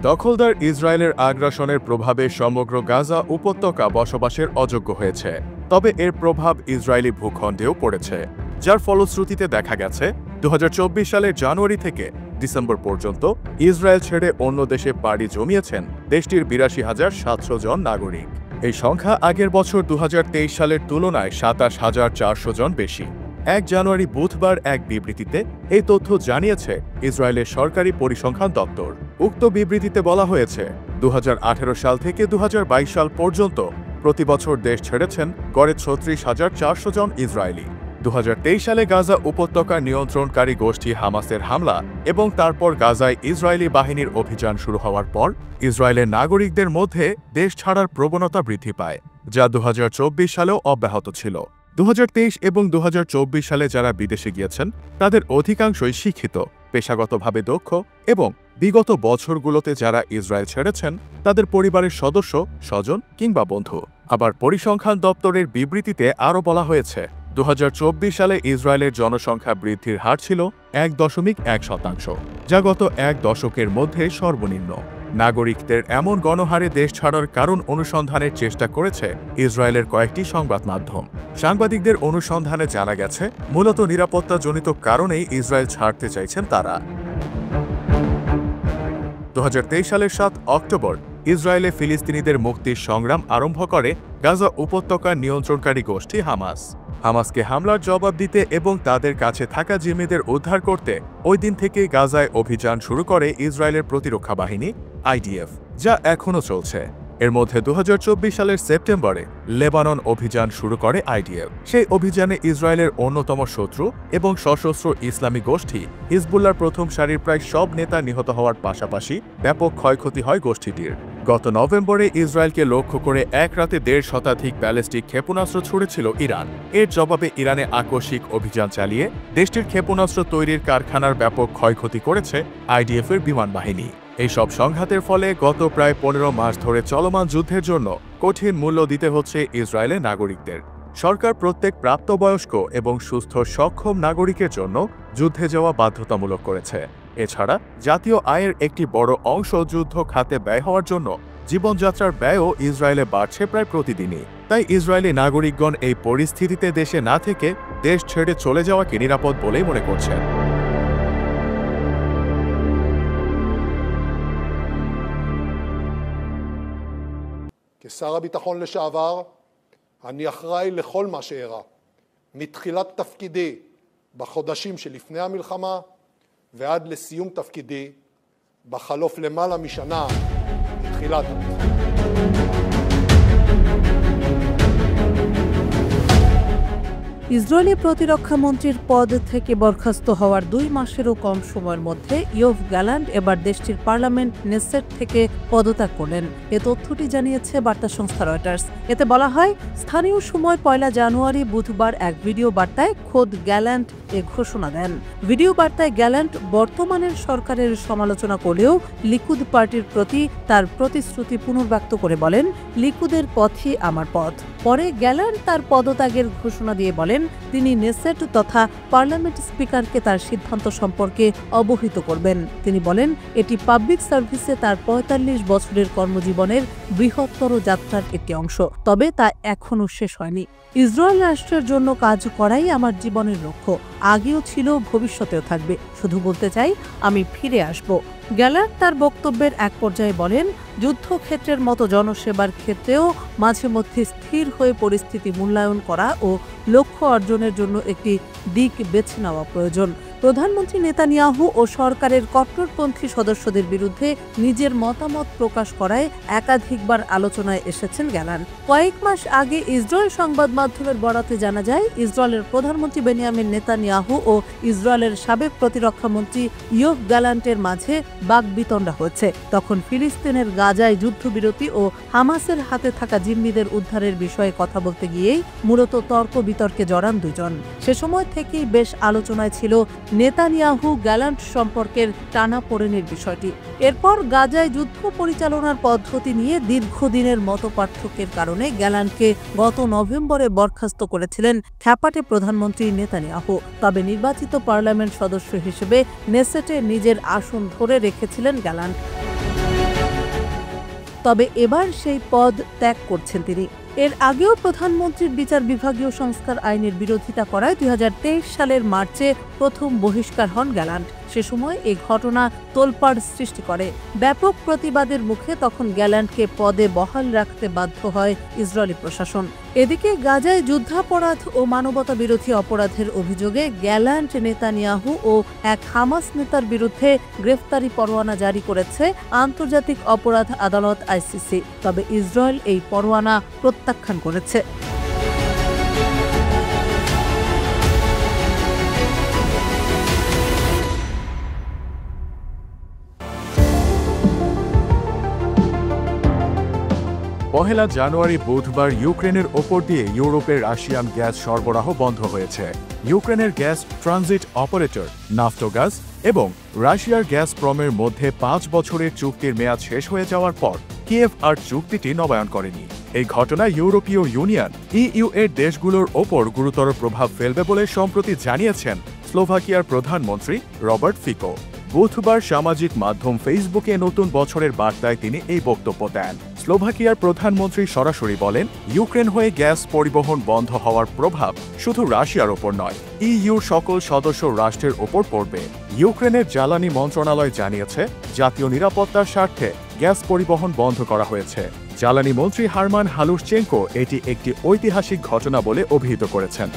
দখলদার ইসরায়েলের আগ্রাসনের প্রভাবে সমগ্র গাজা উপত্যকা বসবাসের অযোগ্য হয়েছে। তবে এর প্রভাব ইসরায়েলি ভূখণ্ডেও পড়েছে, যার ফলশ্রুতিতে দেখা গেছে 2024 সালের জানুয়ারি থেকে ডিসেম্বর পর্যন্ত ইসরায়েল ছেড়ে অন্য দেশে পাড়ি জমিয়েছেন দেশটির 82,700 জন নাগরিক। এই সংখ্যা আগের বছর 2023 সালের তুলনায় 27,400 জন বেশি। 1 জানুয়ারি বুধবার এক বিবৃতিতে এই তথ্য জানিয়েছে ইসরায়েলের সরকারি পরিসংখ্যান দপ্তর। উক্ত বিবৃতিতে বলা হয়েছে, 2018 সাল থেকে 2022 সাল পর্যন্ত প্রতি বছর দেশ ছেড়েছেন গড়ে 36,400 জন ইসরায়েলি। 2023 সালে গাজা উপত্যকা নিয়ন্ত্রণকারী গোষ্ঠী হামাসের হামলা এবং তারপর গাজায় ইসরায়েলি বাহিনীর অভিযান শুরু হওয়ার পর ইসরায়েলের নাগরিকদের মধ্যে দেশ ছাড়ার প্রবণতা বৃদ্ধি পায়, যা 2024 সালেও অব্যাহত ছিল। 2023 এবং 2024 সালে যারা বিদেশে গিয়েছেন তাদের অধিকাংশই শিক্ষিত, পেশাগতভাবে দক্ষ এবং বিগত বছরগুলোতে যারা ইসরায়েল ছেড়েছেন তাদের পরিবারের সদস্য, স্বজন কিংবা বন্ধু। আবার পরিসংখ্যান দপ্তরের বিবৃতিতে আরও বলা হয়েছে, 2024 সালে ইসরায়েলের জনসংখ্যা বৃদ্ধির হার ছিল 1.1%, যা গত এক দশকের মধ্যে সর্বনিম্ন। নাগরিকদের এমন গণহারে দেশ ছাড়ার কারণ অনুসন্ধানের চেষ্টা করেছে ইসরায়েলের কয়েকটি সংবাদ মাধ্যম। সাংবাদিকদের অনুসন্ধানে জানা গেছে, মূলত নিরাপত্তাজনিত কারণেই ইসরায়েল ছাড়তে চাইছেন তারা। 2023 সালের 7 অক্টোবর ইসরায়েলে ফিলিস্তিনিদের মুক্তির সংগ্রাম আরম্ভ করে গাজা উপত্যকা নিয়ন্ত্রণকারী গোষ্ঠী হামাস। হামাসকে হামলার জবাব দিতে এবং তাদের কাছে থাকা জিম্মিদের উদ্ধার করতে ওই দিন থেকে গাজায় অভিযান শুরু করে ইসরায়েলের প্রতিরক্ষা বাহিনী IDF, যা এখনও চলছে। এর মধ্যে 2024 সালের সেপ্টেম্বরে লেবানন অভিযান শুরু করে IDF। সেই অভিযানে ইসরায়েলের অন্যতম শত্রু এবং সশস্ত্র ইসলামী গোষ্ঠী হিজবুল্লাহর প্রথম সারির প্রায় সব নেতা নিহত হওয়ার পাশাপাশি ব্যাপক ক্ষয়ক্ষতি হয় গোষ্ঠীটির। গত নভেম্বরে ইসরায়েলকে লক্ষ্য করে এক রাতে 1.5 শতাধিক ব্যালিস্টিক ক্ষেপণাস্ত্র ছুড়েছিল ইরান। এর জবাবে ইরানে আকস্মিক অভিযান চালিয়ে দেশটির ক্ষেপণাস্ত্র তৈরির কারখানার ব্যাপক ক্ষয়ক্ষতি করেছে IDF-এর বিমান বাহিনী। এই সব সংঘাতের ফলে গত প্রায় 15 মাস ধরে চলমান যুদ্ধের জন্য কঠিন মূল্য দিতে হচ্ছে ইসরায়েলের নাগরিকদের। সরকার প্রত্যেক প্রাপ্তবয়স্ক এবং সুস্থ সক্ষম নাগরিকের জন্য যুদ্ধে যাওয়া বাধ্যতামূলক করেছে। এছাড়া জাতীয় আয়ের একটি বড় অংশ যুদ্ধ খাতে ব্যয় হওয়ার জন্য জীবনযাত্রার ব্যয়ও ইসরায়েলে বাড়ছে প্রায় প্রতিদিনই। তাই ইসরায়েলি নাগরিকগণ এই পরিস্থিতিতে দেশে না থেকে দেশ ছেড়ে চলে যাওয়াকে নিরাপদ বলেই মনে করছেন। כשר הביטחון לשעבר, אני אחראי לכל מה שאירע, מתחילת תפקידי בחודשים שלפני המלחמה ועד לסיום תפקידי בחלוף למעלה משנה מתחילת המלחמה. ইসরায়েলি প্রতিরক্ষা মন্ত্রীর পদ থেকে বরখাস্ত হওয়ার 2 মাসেরও কম সময়ের মধ্যে ইয়োভ গ্যালান্ট এবার দেশটির পার্লামেন্ট নেসেট থেকে পদত্যাগ করলেন। এ তথ্যটি জানিয়েছে বার্তা সংস্থা রয়টার্স। এতে বলা হয়, স্থানীয় সময় 1 জানুয়ারি বুধবার এক ভিডিও বার্তায় খোদ গ্যালান্ট এ ঘোষণা দেন। ভিডিও বার্তায় গ্যালান্ট বর্তমানের সরকারের সমালোচনা করলেও লিকুদ পার্টির প্রতি তার প্রতিশ্রুতি পুনর্ব্যক্ত করে বলেন, লিকুদের পথই আমার পথ। পরে গ্যালান্ট তার পদত্যাগের ঘোষণা দিয়ে বলেন, তিনি নেসেট তথা পার্লামেন্ট স্পিকারকে তার সিদ্ধান্ত সম্পর্কে অবহিত করবেন। তিনি বলেন, এটি পাবলিক সার্ভিসে তার 45 বছরের কর্মজীবনের বৃহত্তর যাত্রার একটি অংশ, তবে তা এখনও শেষ হয়নি। ইসরায়েল রাষ্ট্রের জন্য কাজ করাই আমার জীবনের লক্ষ্য, আগেও ছিল, ভবিষ্যতেও থাকবে। শুধু বলতে চাই, আমি ফিরে আসব। গ্যালান্ট তার বক্তব্যের এক পর্যায়ে বলেন, যুদ্ধক্ষেত্রের মতো জনসেবার ক্ষেত্রেও মাঝে মধ্যে স্থির হয়ে পরিস্থিতি মূল্যায়ন করা ও লক্ষ্য অর্জনের জন্য একটি দিক বেছে নেওয়া প্রয়োজন। প্রধানমন্ত্রী নেতানিয়াহু ও সরকারের কট্টরপন্থী সদস্যদের বিরুদ্ধে নিজের মতামত প্রকাশ করায় একাধিকবার আলোচনায় এসেছেন গ্যালান্ট। কয়েক মাস আগে ইসরায়েল সংবাদ মাধ্যমের বরাতে জানা যায়, ইসরায়েলের প্রধানমন্ত্রী বেনিয়ামিন নেতানিয়াহু ও ইসরায়েলের সাবেক প্রতিরক্ষা মন্ত্রী ইয়োভ গ্যালান্টের মাঝে বাকবিতণ্ডা হয়েছে। তখন ফিলিস্তিনের গাজায় যুদ্ধবিরতি ও হামাসের হাতে থাকা জিম্মিদের উদ্ধারের বিষয়ে কথা বলতে গিয়েই মূলত তর্ক বিতর্কে জড়ান দুজন। সে সময় থেকেই বেশ আলোচনায় ছিল নেতানিয়াহু গ্যালান্ট সম্পর্কের টানাপোড়েনের বিষয়টি। এরপর গাজায় যুদ্ধ পরিচালনার পদ্ধতি নিয়ে দীর্ঘদিনের মতপার্থক্যের কারণে গ্যালান্টকে গত নভেম্বরে বরখাস্ত করেছিলেন খ্যাপাটে প্রধানমন্ত্রী নেতানিয়াহু। তবে নির্বাচিত পার্লামেন্ট সদস্য হিসেবে নেসেটে নিজের আসন ধরে রেখেছিলেন গ্যালান্ট। তবে এবার সেই পদ ত্যাগ করছেন তিনি। এর আগেও প্রধানমন্ত্রীর বিচার বিভাগীয় সংস্কার আইনের বিরোধিতা করায় 2023 সালের মার্চে প্রথম বহিষ্কার হন গ্যালান্ট। সে সময় এই ঘটনা তোলপাড় সৃষ্টি করে। ব্যাপক প্রতিবাদের মুখে তখন গ্যালান্টকে পদে বহাল রাখতে বাধ্য হয় ইসরায়েলি প্রশাসন। এদিকে গাজায় যুদ্ধাপরাধ ও মানবতা বিরোধী অপরাধের অভিযোগে গ্যালান্ট, নেতানিয়াহু ও এক হামাস নেতার বিরুদ্ধে গ্রেফতারি পরোয়ানা জারি করেছে আন্তর্জাতিক অপরাধ আদালত ICC। তবে ইসরায়েল এই পরোয়ানা প্রত্যাখ্যান করেছে। পহেলা জানুয়ারি বুধবার ইউক্রেনের ওপর দিয়ে ইউরোপের রাশিয়ান গ্যাস সরবরাহ বন্ধ হয়েছে। ইউক্রেনের গ্যাস ট্রানজিট অপারেটর নাফটোগাজ এবং রাশিয়ার গ্যাসপ্রমের মধ্যে 5 বছরের চুক্তির মেয়াদ শেষ হয়ে যাওয়ার পর কিয়েভ আর চুক্তিটি নবায়ন করেনি। এই ঘটনায় ইউরোপীয় ইউনিয়ন EU এর দেশগুলোর ওপর গুরুতর প্রভাব ফেলবে বলে সম্প্রতি জানিয়েছেন স্লোভাকিয়ার প্রধানমন্ত্রী রবার্ট ফিকো। বুধবার সামাজিক মাধ্যম ফেসবুকে নতুন বছরের বার্তায় তিনি এই বক্তব্য দেন। স্লোভাকিয়ার প্রধানমন্ত্রী সরাসরি বলেন, ইউক্রেন হয়ে গ্যাস পরিবহন বন্ধ হওয়ার প্রভাব শুধু রাশিয়ার ওপর নয়, ইউর সকল সদস্য রাষ্ট্রের ওপর পড়বে। ইউক্রেনের জ্বালানি মন্ত্রণালয় জানিয়েছে, জাতীয় নিরাপত্তার স্বার্থে গ্যাস পরিবহন বন্ধ করা হয়েছে। জ্বালানি মন্ত্রী হারমান হালুশচেঙ্কো এটি একটি ঐতিহাসিক ঘটনা বলে অভিহিত করেছেন।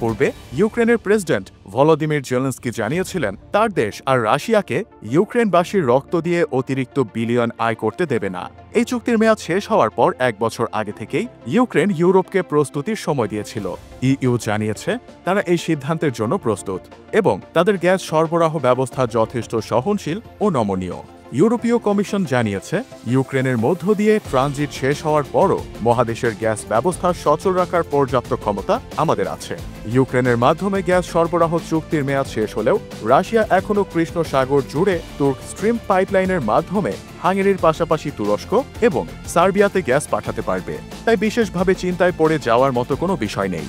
পূর্বে ইউক্রেনের প্রেসিডেন্ট ভলোদিমির জেলেনস্কি জানিয়েছিলেন, তার দেশ আর রাশিয়াকে ইউক্রেনবাসীর রক্ত দিয়ে অতিরিক্ত বিলিয়ন আয় করতে দেবে না। এই চুক্তির মেয়াদ শেষ হওয়ার পর 1 বছর আগে থেকেই ইউক্রেন ইউরোপকে প্রস্তুতির সময় দিয়েছিল। EU জানিয়েছে তারা এই সিদ্ধান্তের জন্য প্রস্তুত এবং তাদের গ্যাস সরবরাহ ব্যবস্থা যথেষ্ট সহনশীল ও নমনীয়। ইউরোপীয় কমিশন জানিয়েছে, ইউক্রেনের মধ্য দিয়ে ট্রানজিট শেষ হওয়ার পরও মহাদেশের গ্যাস ব্যবস্থা সচল রাখার পর্যাপ্ত ক্ষমতা আমাদের আছে। ইউক্রেনের মাধ্যমে গ্যাস সরবরাহ চুক্তির মেয়াদ শেষ হলেও রাশিয়া এখনও কৃষ্ণ সাগর জুড়ে তুর্ক স্ট্রিম পাইপলাইনের মাধ্যমে হাঙ্গেরির পাশাপাশি তুরস্ক এবং সার্বিয়াতে গ্যাস পাঠাতে পারবে। তাই বিশেষভাবে চিন্তায় পড়ে যাওয়ার মতো কোনো বিষয় নেই।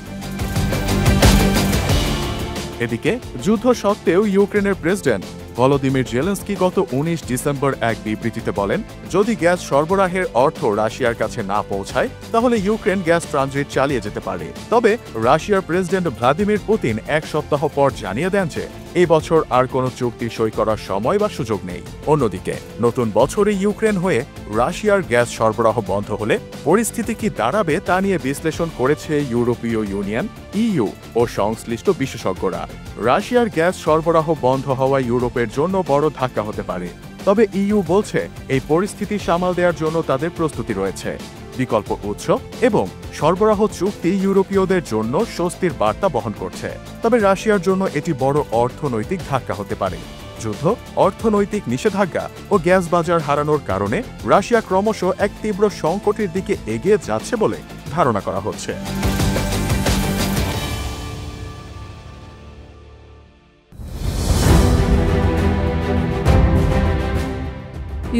এদিকে যুদ্ধ সত্ত্বেও ইউক্রেনের প্রেসিডেন্ট ভলোদিমির জেলেনস্কি গত 19 ডিসেম্বর এক বিবৃতিতে বলেন, যদি গ্যাস সরবরাহের অর্থ রাশিয়ার কাছে না পৌঁছায় তাহলে ইউক্রেন গ্যাস ট্রানজিট চালিয়ে যেতে পারে। তবে রাশিয়ার প্রেসিডেন্ট ভ্লাদিমির পুতিন 1 সপ্তাহ পর জানিয়ে দেন যে এই বছর আর কোনো চুক্তি সই করার সময় বা সুযোগ নেই। অন্যদিকে নতুন বছরে ইউক্রেন হয়ে রাশিয়ার গ্যাস সরবরাহ বন্ধ হলে পরিস্থিতি কি দাঁড়াবে তা নিয়ে বিশ্লেষণ করেছে ইউরোপীয় ইউনিয়ন, EU ও সংশ্লিষ্ট বিশেষজ্ঞরা। রাশিয়ার গ্যাস সরবরাহ বন্ধ হওয়া ইউরোপের জন্য বড় ধাক্কা হতে পারে। তবে EU বলছে এই পরিস্থিতি সামাল দেওয়ার জন্য তাদের প্রস্তুতি রয়েছে। বিকল্প উৎস এবং সরবরাহ চুক্তি ইউরোপীয়দের জন্য স্বস্তির বার্তা বহন করছে। তবে রাশিয়ার জন্য এটি বড় অর্থনৈতিক ধাক্কা হতে পারে। যুদ্ধ, অর্থনৈতিক নিষেধাজ্ঞা ও গ্যাস বাজার হারানোর কারণে রাশিয়া ক্রমশ এক তীব্র সংকটের দিকে এগিয়ে যাচ্ছে বলে ধারণা করা হচ্ছে।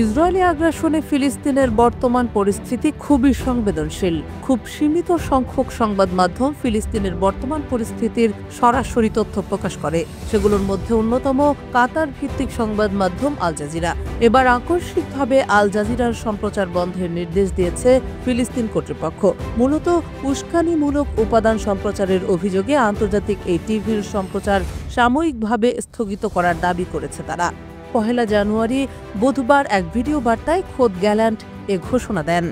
ইসরায়েলি আগ্রাসনে ফিলিস্তিনের বর্তমান পরিস্থিতি খুবই সংবেদনশীল। খুব সীমিত সংখ্যক সংবাদ মাধ্যম ফিলিস্তিনের বর্তমান পরিস্থিতির সরাসরি তথ্য প্রকাশ করে। সেগুলোর মধ্যে অন্যতম কাতার ভিত্তিক সংবাদ মাধ্যম আল জাজিরা। এবার আকস্মিকভাবে আল জাজিরার সম্প্রচার বন্ধের নির্দেশ দিয়েছে ফিলিস্তিন কর্তৃপক্ষ। মূলত উস্কানিমূলক উপাদান সম্প্রচারের অভিযোগে আন্তর্জাতিক এই টিভির সম্প্রচার সাময়িকভাবে স্থগিত করার দাবি করেছে তারা। পহেলা জানুয়ারি বুধবার এক ভিডিও বার্তায় খোদ গ্যালান্ট এ ঘোষণা দেন।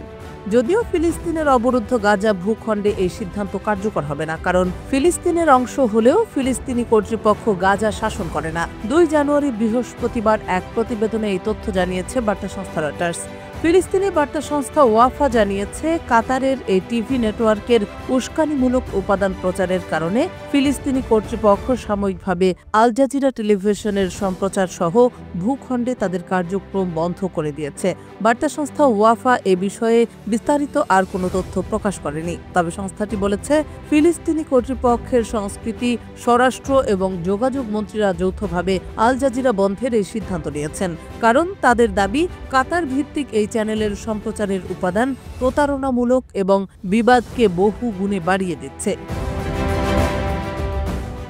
যদিও ফিলিস্তিনের অবরুদ্ধ গাজা ভূখণ্ডে এই সিদ্ধান্ত কার্যকর হবে না, কারণ ফিলিস্তিনের অংশ হলেও ফিলিস্তিনি কর্তৃপক্ষ গাজা শাসন করে না। 2 জানুয়ারি বৃহস্পতিবার এক প্রতিবেদনে এই তথ্য জানিয়েছে বার্তা সংস্থা রয়টার্স। ফিলিস্তিনি বার্তা সংস্থা ওয়াফা জানিয়েছে, কাতারের এই টিভি নেটওয়ার্কের উস্কানিমূলক উপাদান প্রচারের কারণে ফিলিস্তিনি কর্তৃপক্ষ সাময়িকভাবে আল জাজিরা টেলিভিশনের সম্প্রচার সহ ভূখণ্ডে তাদের কার্যক্রম বন্ধ করে দিয়েছে। বার্তা সংস্থা ওয়াফা এ বিষয়ে বিস্তারিত আর কোনো তথ্য প্রকাশ করেনি। তবে সংস্থাটি বলেছে, ফিলিস্তিনি কর্তৃপক্ষের সংস্কৃতি, স্বরাষ্ট্র এবং যোগাযোগ মন্ত্রীরা যৌথভাবে আল জাজিরা বন্ধের এই সিদ্ধান্ত নিয়েছেন, কারণ তাদের দাবি কাতার ভিত্তিক এই চ্যানেলের সম্প্রচারের উপাদান প্রতারণামূলক এবং বিবাদকে বহু গুণে বাড়িয়ে দিচ্ছে।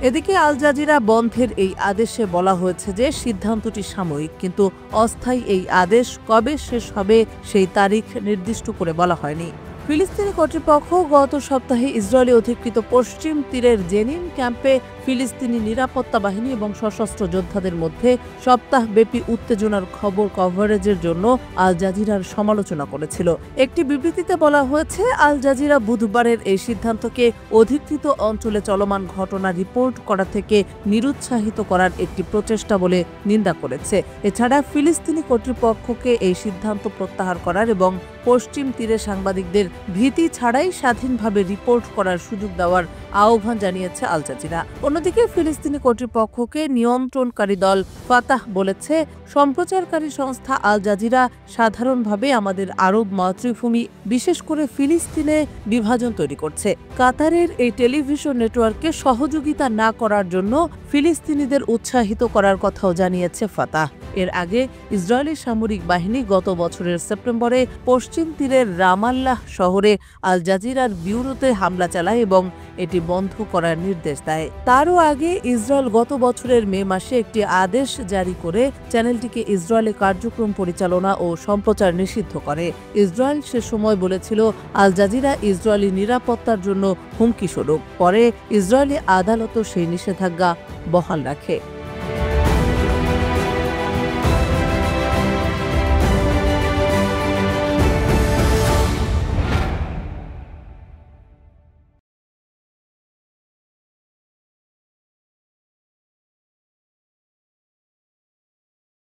এদিকে আল জাজিরা বন্ধের এই আদেশে বলা হয়েছে যে সিদ্ধান্তটি সাময়িক, কিন্তু অস্থায়ী এই আদেশ কবে শেষ হবে সেই তারিখ নির্দিষ্ট করে বলা হয়নি। ফিলিস্তিনি কর্তৃপক্ষ গত সপ্তাহে ইসরায়েলি অধিকৃত পশ্চিম তীরের জেনিন ক্যাম্পে ফিলিস্তিনি নিরাপত্তা বাহিনী এবং সশস্ত্র যোদ্ধাদের মধ্যে সপ্তাহব্যাপী উত্তেজনার খবর কভারেজের জন্য আল জাজিরার সমালোচনা করেছিল। একটি বিবৃতিতে বলা হয়েছে, আল জাজিরা বুধবারের এই সিদ্ধান্তকে অধিকৃত অঞ্চলে চলমান ঘটনা রিপোর্ট করা থেকে নিরুৎসাহিত করার একটি প্রচেষ্টা বলে নিন্দা করেছে। এছাড়া ফিলিস্তিনি কর্তৃপক্ষকে এই সিদ্ধান্ত প্রত্যাহার করার এবং পশ্চিম তীরে সাংবাদিকদের ভীতি ছাড়াই স্বাধীনভাবে রিপোর্ট করার সুযোগ দেওয়ার আহ্বান জানিয়েছে আল জাজিরা। অন্যদিকে ফিলিস্তিনি কর্তৃপক্ষকে নিয়ন্ত্রণকারী দল ফাতাহ বলেছে, সম্প্রচারকারী সংস্থা আল জাজিরা সাধারণভাবে আমাদের আরব মাতৃভূমি, বিশেষ করে ফিলিস্তিনে বিভাজন তৈরি করছে। কাতারের এই টেলিভিশন নেটওয়ার্ককে সহযোগিতা না করার জন্য ফিলিস্তিনিদের উৎসাহিত করার কথাও জানিয়েছে ফাতাহ। এর আগে ইসরায়েলি সামরিক বাহিনী গত বছরের সেপ্টেম্বরে পশ্চিম তীরের রামাল্লাহ শহরে আল জাজিরার ব্যুরোতে হামলা চালায় এবং এটি বন্ধ করার নির্দেশ দেয়। তারও আগে ইসরায়েল গত বছরের মে মাসে একটি আদেশ জারি করে চ্যানেলটিকে ইসরায়েলে কার্যক্রম পরিচালনা ও সম্প্রচার নিষিদ্ধ করে। ইসরায়েল সে সময় বলেছিল আল জাজিরা ইসরায়েলি নিরাপত্তার জন্য হুমকি স্বরূপ। পরে ইসরায়েলি আদালতও সেই নিষেধাজ্ঞা বহাল রাখে।